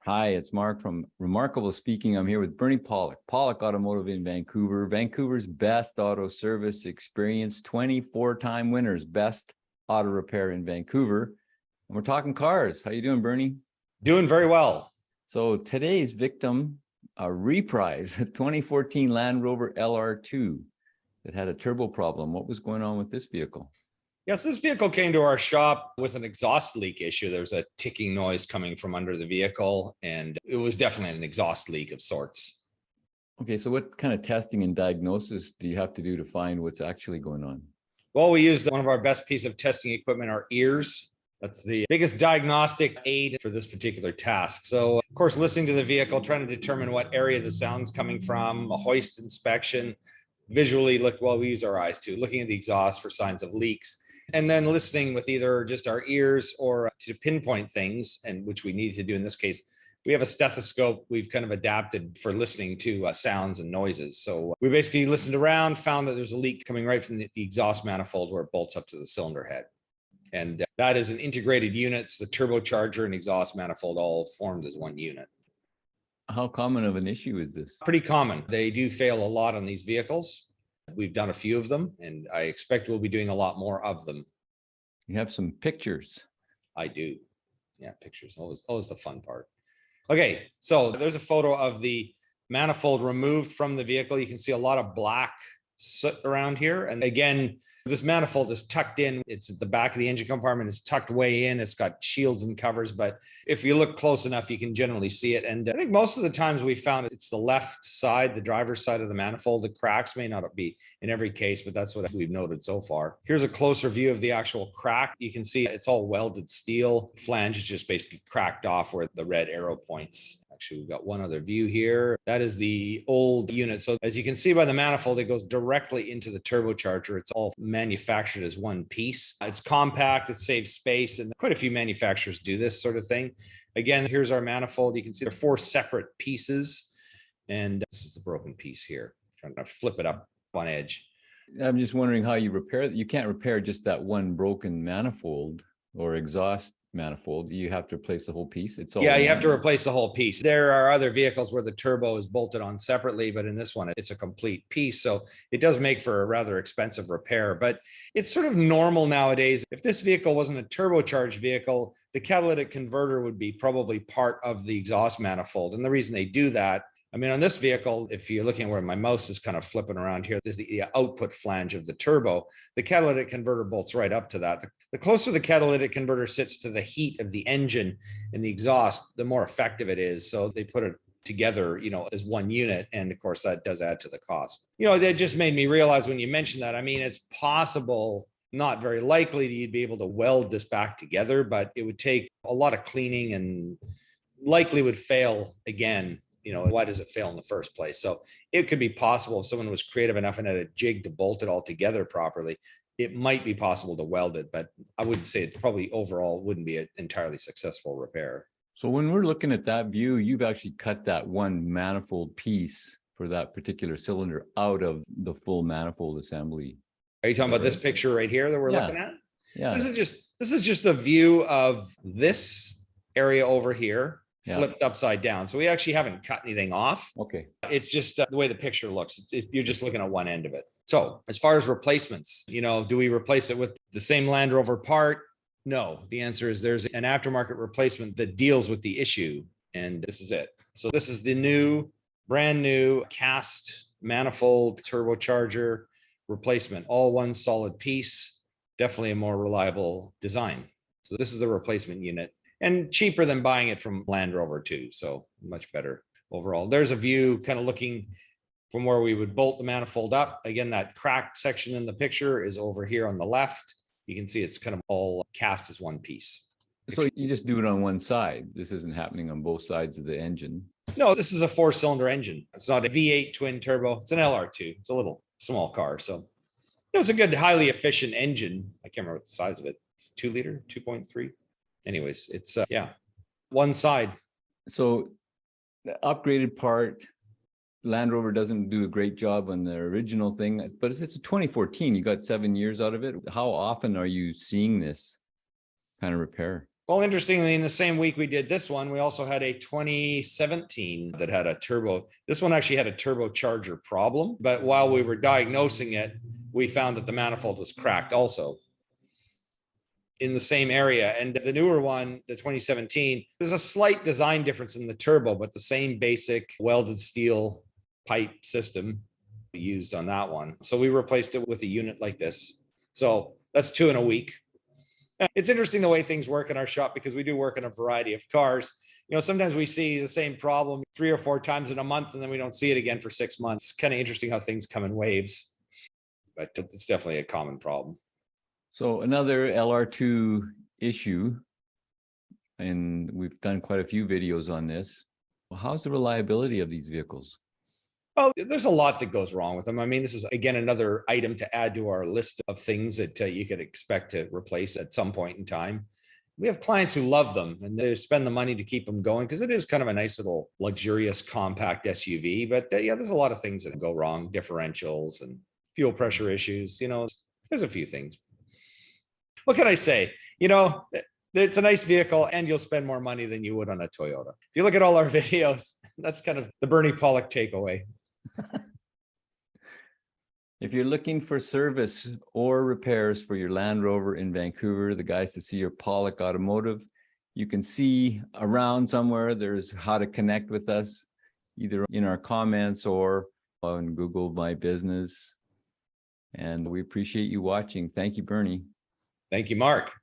Hi, it's Mark from Remarkable Speaking. I'm here with Bernie Pawlik, Pawlik Automotive in Vancouver, Vancouver's best auto service experience, 24-time winners, best auto repair in Vancouver. And we're talking cars. How you doing, Bernie? Doing very well. So today's victim, a reprise, a 2014 Land Rover LR2 that had a turbo problem. What was going on with this vehicle? Yes, this vehicle came to our shop with an exhaust leak issue. There's a ticking noise coming from under the vehicle, and it was definitely an exhaust leak of sorts. Okay, so what kind of testing and diagnosis do you have to do to find what's actually going on? Well, we used one of our best piece of testing equipment, our ears. That's the biggest diagnostic aid for this particular task. So, of course, listening to the vehicle, trying to determine what area the sound's coming from, a hoist inspection, visually look, well, we use our eyes too, looking at the exhaust for signs of leaks. And then listening with either just our ears or to pinpoint things, and which we need to do in this case. We have a stethoscope we've kind of adapted for listening to sounds and noises. So we basically listened around, found that there's a leak coming right from the exhaust manifold where it bolts up to the cylinder head. And that is an integrated unit. It's the turbocharger and exhaust manifold all formed as one unit. How common of an issue is this? Pretty common. They do fail a lot on these vehicles. We've done a few of them, and I expect we'll be doing a lot more of them. You have some pictures. I do. Yeah, pictures. Always the fun part. Okay, so there's a photo of the manifold removed from the vehicle. You can see a lot of black soot around here. And again, this manifold is tucked in. It's at the back of the engine compartment. It's tucked way in. It's got shields and covers, but if you look close enough, you can generally see it. And I think most of the times we found it's the left side, the driver's side of the manifold. The cracks may not be in every case, but that's what we've noted so far. Here's a closer view of the actual crack. You can see it's all welded steel. Flange is just basically cracked off where the red arrow points. Actually, we've got one other view here. That is the old unit. So as you can see by the manifold, it goes directly into the turbocharger. It's all manufactured as one piece. It's compact, it saves space, and quite a few manufacturers do this sort of thing. Again, here's our manifold. You can see there are 4 separate pieces, and this is the broken piece here. I'm trying to flip it up one edge. I'm just wondering how you repair it. You can't repair just that one broken manifold or exhaust manifold. You have to replace the whole piece. It's all you have to replace the whole piece. There are other vehicles where the turbo is bolted on separately, but in this one, it's a complete piece. So it does make for a rather expensive repair, but it's sort of normal nowadays. If this vehicle wasn't a turbocharged vehicle, the catalytic converter would be probably part of the exhaust manifold. And the reason they do that, I mean, on this vehicle, if you're looking at where my mouse is kind of flipping around here, there's the output flange of the turbo. The catalytic converter bolts right up to that. The closer the catalytic converter sits to the heat of the engine and the exhaust, the more effective it is. So they put it together, as one unit. And of course, that does add to the cost. That just made me realize when you mentioned that, I mean, it's possible, not very likely that you'd be able to weld this back together, but it would take a lot of cleaning and likely would fail again. Why does it fail in the first place? So it could be possible if someone was creative enough and had a jig to bolt it all together properly, it might be possible to weld it, but I would say it probably overall wouldn't be an entirely successful repair. So when we're looking at that view, you've actually cut that one manifold piece for that particular cylinder out of the full manifold assembly. Are you talking about this picture right here that we're looking at? Yeah. This is just a view of this area over here. Flipped upside down. So we actually haven't cut anything off. Okay. It's just the way the picture looks. You're just looking at one end of it. So as far as replacements, do we replace it with the same Land Rover part? No. The answer is there's an aftermarket replacement that deals with the issue. And this is it. So this is the brand new cast manifold turbocharger replacement, all one solid piece, definitely a more reliable design. So this is the replacement unit. And cheaper than buying it from Land Rover too. So much better overall. There's a view kind of looking from where we would bolt the manifold up. Again, that cracked section in the picture is over here on the left. You can see it's kind of all cast as one piece. So you just do it on one side. This isn't happening on both sides of the engine. No, this is a 4-cylinder engine. It's not a V8 twin turbo. It's an LR2. It's a little small car. So it's a good, highly efficient engine. I can't remember what the size of it. It's 2 liter, 2.3. Anyways, it's one side. So the upgraded part, Land Rover doesn't do a great job on the original thing, but it's a 2014. You got 7 years out of it. How often are you seeing this kind of repair? Well, interestingly, in the same week we did this one, we also had a 2017 that had a turbo. This one actually had a turbocharger problem, but while we were diagnosing it, we found that the manifold was cracked also in the same area. And the newer one, the 2017, there's a slight design difference in the turbo, but the same basic welded steel pipe system used on that one. So we replaced it with a unit like this. So that's 2 in a week. It's interesting the way things work in our shop because we do work on a variety of cars. Sometimes we see the same problem 3 or 4 times in a month and then we don't see it again for 6 months. Kind of interesting how things come in waves, but it's definitely a common problem. So another LR2 issue, and we've done quite a few videos on this. Well, how's the reliability of these vehicles? Well, there's a lot that goes wrong with them. I mean, this is, again, another item to add to our list of things that you could expect to replace at some point in time. We have clients who love them and they spend the money to keep them going because it is kind of a nice little luxurious compact SUV. But yeah, there's a lot of things that go wrong, differentials and fuel pressure issues. There's a few things. What can I say? It's a nice vehicle and you'll spend more money than you would on a Toyota. If you look at all our videos, that's kind of the Bernie Pawlik takeaway. If you're looking for service or repairs for your Land Rover in Vancouver, the guys to see are Pawlik Automotive. You can see around somewhere there's how to connect with us, either in our comments or on Google My Business. And we appreciate you watching. Thank you, Bernie. Thank you, Mark.